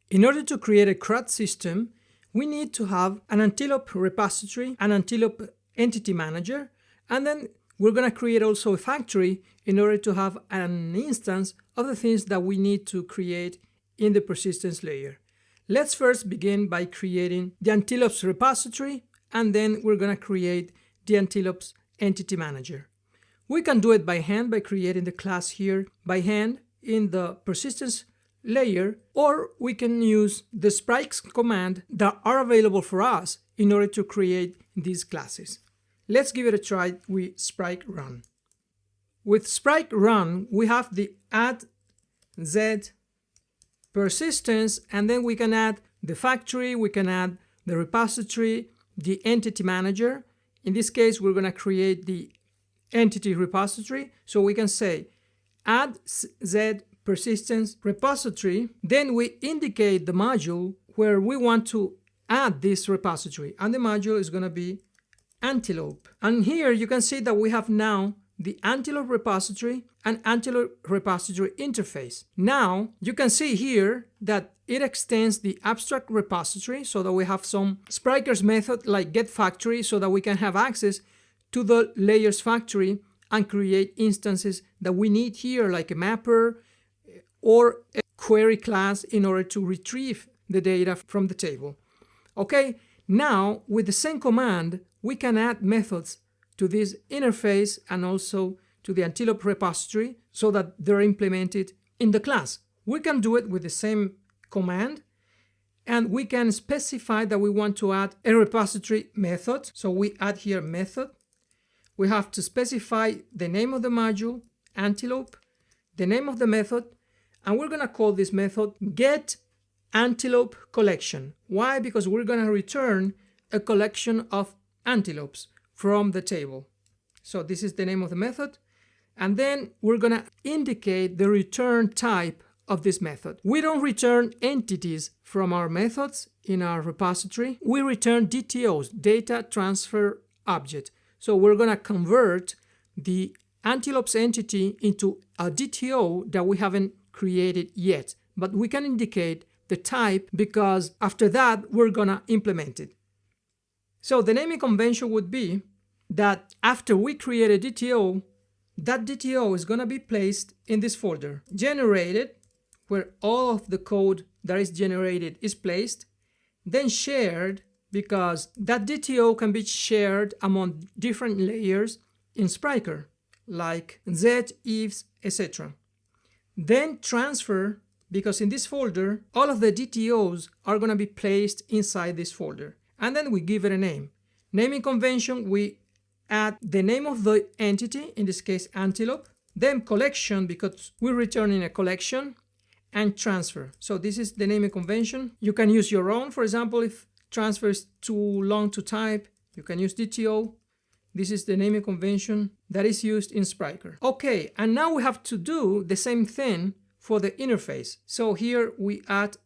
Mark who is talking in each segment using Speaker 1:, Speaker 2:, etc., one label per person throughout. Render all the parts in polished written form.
Speaker 1: In order to create a CRUD system, we need to have an Antelope repository, an Antelope entity manager, and then we're going to create also a factory in order to have an instance of the things that we need to create in the persistence layer. Let's first begin by creating the Antelope's repository, and then we're going to create the Antelope's entity manager. We can do it by hand by creating the class here by hand in the persistence layer, or we can use the Spryker command that are available for us in order to create these classes. Let's give it a try with Spryker run. With Spryker run, we have the add z persistence, and then we can add the factory, we can add the repository, the entity manager. In this case, we're going to create the entity repository, so we can say add z persistence repository, then we indicate the module where we want to add this repository, and the module is going to be Antelope. And here you can see that we have now the Antelope repository and Antelope repository interface. Now you can see here that it extends the abstract repository so that we have some Spryker's method like get factory so that we can have access to the layers factory and create instances that we need here, like a mapper or a query class in order to retrieve the data from the table. Okay, now with the same command, we can add methods to this interface and also to the Antelope repository so that they're implemented in the class. We can do it with the same command, and we can specify that we want to add a repository method. So we add here method. We have to specify the name of the module, Antelope, the name of the method, and we're going to call this method get Antelope collection. Why? Because we're going to return a collection of antelopes from the table. So this is the name of the method, and then we're going to indicate the return type of this method. We don't return entities from our methods in our repository. We return DTOs, data transfer object. So we're going to convert the Antelope's entity into a DTO that we haven't created yet, but we can indicate the type because after that we're going to implement it. So the naming convention would be that after we create a DTO, that DTO is going to be placed in this folder, generated, where all of the code that is generated is placed, then shared, because that DTO can be shared among different layers in Spryker, like Z, ifs, etc. Then transfer, because in this folder, all of the DTOs are going to be placed inside this folder. And then we give it a name. Naming convention, we add the name of the entity, in this case Antelope, then collection, because we're returning a collection, and transfer. So this is the naming convention. You can use your own. For example, if transfer is too long to type, you can use DTO. This is the naming convention that is used in Spryker. Okay, and now we have to do the same thing for the interface. So here we add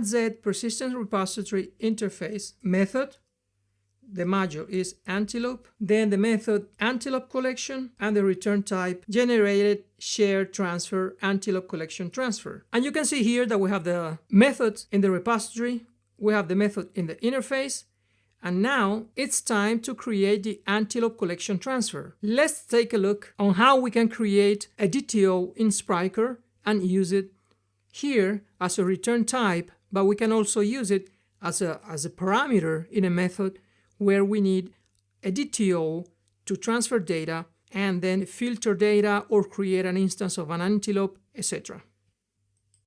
Speaker 1: z persistence repository interface method. The module is Antelope, then the method Antelope collection, and the return type generated share transfer Antelope collection transfer. And you can see here that we have the method in the repository, we have the method in the interface, and now it's time to create the Antelope collection transfer. Let's take a look on how we can create a DTO in Spryker and use it here as a return type, but we can also use it as a parameter in a method where we need a DTO to transfer data and then filter data or create an instance of an Antelope, etc.